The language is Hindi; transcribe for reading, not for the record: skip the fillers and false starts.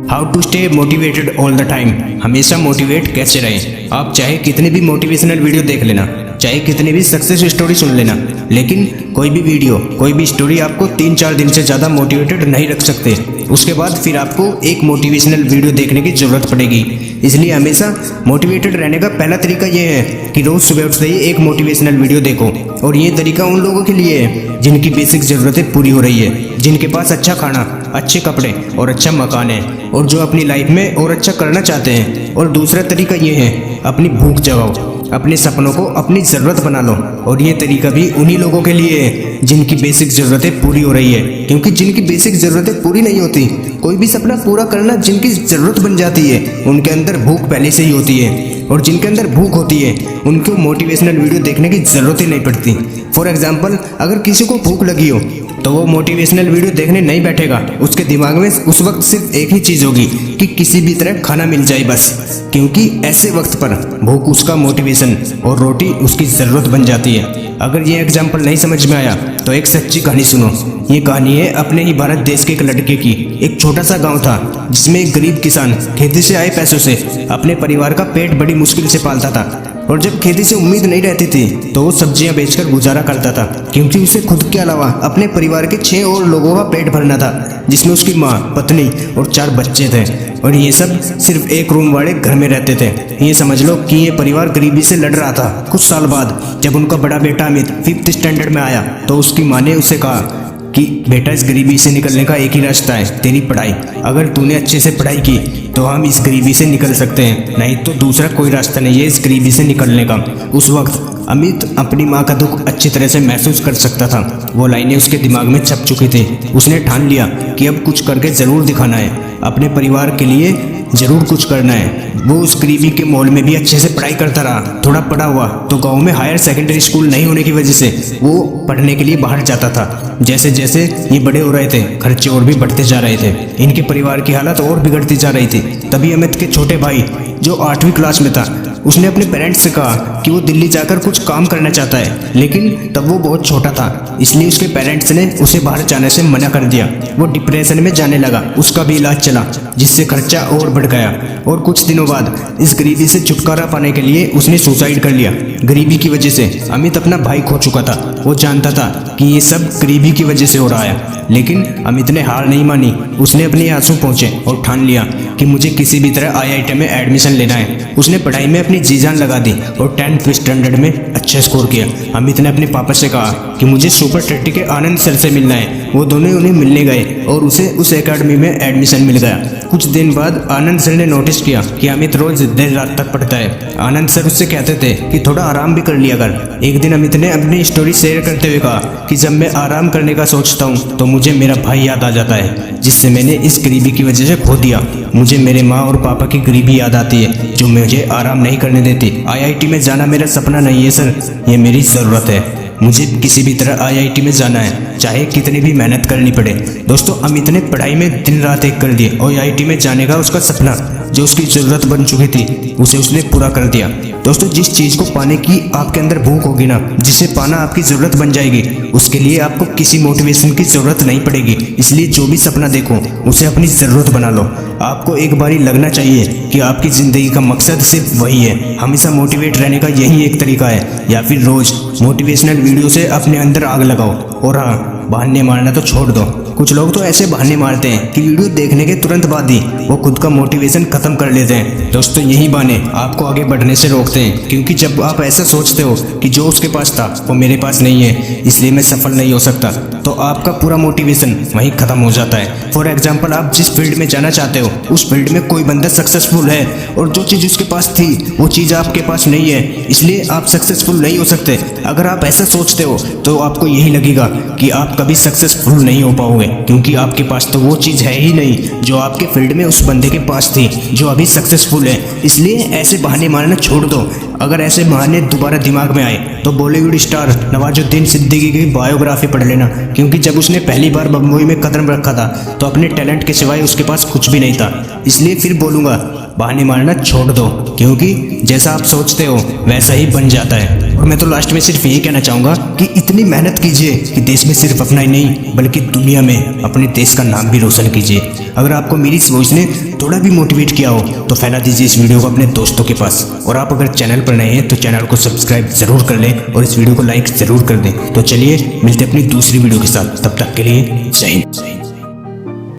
How to stay motivated all the time. हमेशा मोटिवेट कैसे रहें। आप चाहे कितनी भी मोटिवेशनल वीडियो देख लेना, चाहे कितनी भी सक्सेस स्टोरी सुन लेना, लेकिन कोई भी वीडियो, कोई भी स्टोरी आपको 3-4 दिन से ज़्यादा मोटिवेटेड नहीं रख सकते। उसके बाद फिर आपको एक मोटिवेशनल वीडियो देखने की ज़रूरत पड़ेगी। इसलिए हमेशा मोटिवेटेड रहने का पहला तरीका ये है कि रोज़ सुबह उठते ही एक मोटिवेशनल वीडियो देखो। और ये तरीका उन लोगों के लिए है जिनकी बेसिक ज़रूरतें पूरी हो रही है, जिनके पास अच्छा खाना, अच्छे कपड़े और अच्छा मकान है, और जो अपनी लाइफ में और अच्छा करना चाहते हैं। और दूसरा तरीका ये है, अपनी भूख जगाओ, अपने सपनों को अपनी ज़रूरत बना लो। और ये तरीका भी उन्हीं लोगों के लिए है जिनकी बेसिक ज़रूरतें पूरी हो रही है, क्योंकि जिनकी बेसिक ज़रूरतें पूरी नहीं होती, कोई भी सपना पूरा करना जिनकी ज़रूरत बन जाती है, उनके अंदर भूख पहले से ही होती है। और जिनके अंदर भूख होती है उनको मोटिवेशनल वीडियो देखने की ज़रूरत ही नहीं पड़ती। फॉर एग्जाम्पल, अगर किसी को भूख लगी हो तो वो मोटिवेशनल वीडियो देखने नहीं बैठेगा। उसके दिमाग में उस वक्त सिर्फ एक ही चीज़ होगी कि किसी भी तरह खाना मिल जाए बस, क्योंकि ऐसे वक्त पर भूख उसका मोटिवेशन और रोटी उसकी ज़रूरत बन जाती है। अगर ये एग्जाम्पल नहीं समझ में आया तो एक सच्ची कहानी सुनो। ये कहानी है अपने ही भारत देश के एक लड़के की। एक छोटा सा गांव था जिसमें एक गरीब किसान खेती से आए पैसों से अपने परिवार का पेट बड़ी मुश्किल से पालता था। और जब खेती से उम्मीद नहीं रहती थी तो वो सब्जियां बेचकर गुजारा करता था, क्योंकि उसे खुद के अलावा अपने परिवार के 6 और लोगों का पेट भरना था, जिसमें उसकी माँ, पत्नी और 4 बच्चे थे। और ये सब सिर्फ एक रूम वाले घर में रहते थे। ये समझ लो कि ये परिवार गरीबी से लड़ रहा था। कुछ साल बाद जब उनका बड़ा बेटा अमित 5th स्टैंडर्ड में आया तो उसकी माँ ने उसे कहा कि बेटा, इस गरीबी से निकलने का एक ही रास्ता है, तेरी पढ़ाई। अगर तूने अच्छे से पढ़ाई की तो हम इस गरीबी से निकल सकते हैं, नहीं तो दूसरा कोई रास्ता नहीं है इस गरीबी से निकलने का। उस वक्त अमित अपनी माँ का दुख अच्छी तरह से महसूस कर सकता था। वो लाइनें उसके दिमाग में छप चुकी थी। उसने ठान लिया कि अब कुछ करके ज़रूर दिखाना है, अपने परिवार के लिए ज़रूर कुछ करना है। वो उस गरीबी के माहौल में भी अच्छे से पढ़ाई करता रहा। थोड़ा पढ़ा हुआ तो गांव में हायर सेकेंडरी स्कूल नहीं होने की वजह से वो पढ़ने के लिए बाहर जाता था। जैसे जैसे ये बड़े हो रहे थे, खर्चे और भी बढ़ते जा रहे थे। इनके परिवार की हालत और बिगड़ती जा रही थी। तभी अमित के छोटे भाई, जो 8वीं क्लास में था, उसने अपने पेरेंट्स से कहा कि वो दिल्ली जाकर कुछ काम करना चाहता है, लेकिन तब वो बहुत छोटा था, इसलिए उसके पेरेंट्स ने उसे बाहर जाने से मना कर दिया। वो डिप्रेशन में जाने लगा। उसका भी इलाज चला, जिससे खर्चा और बढ़ गया। और कुछ दिनों बाद इस गरीबी से छुटकारा पाने के लिए उसने सुसाइड कर लिया। गरीबी की वजह से अमित अपना भाई खो चुका था। वो जानता था कि ये सब गरीबी की वजह से हो रहा है, लेकिन अमित ने हार नहीं मानी। उसने अपने आंसू पहुंचे और ठान लिया कि मुझे किसी भी तरह IIT में एडमिशन लेना है। उसने पढ़ाई में अपनी जी जान लगा दी और 10th स्टैंडर्ड में अच्छा स्कोर किया। अमित ने अपने पापा से कहा कि मुझे सुपर 30 के आनंद सर से मिलना है। वो दोनों उन्हें मिलने गए और उसे उस एकेडमी में एडमिशन मिल गया। कुछ दिन बाद आनंद सर ने नोटिस किया कि अमित रोज देर रात तक पढ़ता है। आनंद सर उससे कहते थे कि थोड़ा आराम भी कर लिया कर। एक दिन अमित ने अपनी स्टोरी शेयर करते हुए कहा कि जब मैं आराम करने का सोचता हूँ तो मुझे मेरा भाई याद आ जाता है, जिससे मैंने इस गरीबी की वजह से खो दिया। मुझे मेरे माँ और पापा की गरीबी याद आती है, जो मुझे आराम नहीं करने देती। IIT में जाना मेरा सपना नहीं है सर, ये मेरी ज़रूरत है। मुझे किसी भी तरह IIT में जाना है, चाहे कितनी भी मेहनत करनी पड़े। दोस्तों, अमित ने पढ़ाई में दिन रात एक कर दिए और IIT में जाने का उसका सपना, जो उसकी ज़रूरत बन चुकी थी, उसे उसने पूरा कर दिया। दोस्तों, जिस चीज़ को पाने की आपके अंदर भूख होगी ना, जिसे पाना आपकी ज़रूरत बन जाएगी, उसके लिए आपको किसी मोटिवेशन की ज़रूरत नहीं पड़ेगी। इसलिए जो भी सपना देखो उसे अपनी ज़रूरत बना लो। आपको एक बारी लगना चाहिए कि आपकी ज़िंदगी का मकसद सिर्फ वही है। हमेशा मोटिवेट रहने का यही एक तरीका है, या फिर रोज़ मोटिवेशनल वीडियो से अपने अंदर आग लगाओ। और हाँ, बहाने मारना तो छोड़ दो। कुछ लोग तो ऐसे बहाने मारते हैं कि वीडियो देखने के तुरंत बाद ही वो खुद का मोटिवेशन खत्म कर लेते हैं। दोस्तों, यही बहाने आपको आगे बढ़ने से रोकते हैं, क्योंकि जब आप ऐसा सोचते हो कि जो उसके पास था वो मेरे पास नहीं है, इसलिए मैं सफल नहीं हो सकता, तो आपका पूरा मोटिवेशन वहीं खत्म हो जाता है। फॉर एग्जाम्पल, आप जिस फील्ड में जाना चाहते हो उस फील्ड में कोई बंदा सक्सेसफुल है और जो चीज़ उसके पास थी वो चीज़ आपके पास नहीं है, इसलिए आप सक्सेसफुल नहीं हो सकते। अगर आप ऐसा सोचते हो तो आपको यही लगेगा कि आप कभी सक्सेसफुल नहीं हो पाओगे, क्योंकि आपके पास तो वो चीज़ है ही नहीं जो आपके फील्ड में उस बंदे के पास थी, जो अभी सक्सेसफुल है। इसलिए ऐसे बहाने मारना छोड़ दो। अगर ऐसे बहाने दोबारा दिमाग में आए तो बॉलीवुड स्टार नवाजुद्दीन सिद्दीकी की बायोग्राफी पढ़ लेना, क्योंकि जब उसने पहली बार बम्बई में कदम रखा था तो अपने टैलेंट के सिवाय उसके पास कुछ भी नहीं था। इसलिए फिर बोलूँगा, बहाने मारना छोड़ दो, क्योंकि जैसा आप सोचते हो वैसा ही बन जाता है। और मैं तो लास्ट में सिर्फ यही कहना चाहूँगा कि इतनी मेहनत कीजिए कि देश में सिर्फ अपना ही नहीं बल्कि दुनिया में अपने देश का नाम भी रोशन कीजिए। अगर आपको मेरी इस वॉइस ने थोड़ा भी मोटिवेट किया हो तो फैला दीजिए इस वीडियो को अपने दोस्तों के पास। और आप अगर चैनल पर नए हैं तो चैनल को सब्सक्राइब जरूर कर लें और इस वीडियो को लाइक जरूर कर दें। तो चलिए मिलते हैं अपनी दूसरी वीडियो के साथ, तब तक के लिए जय हिंद।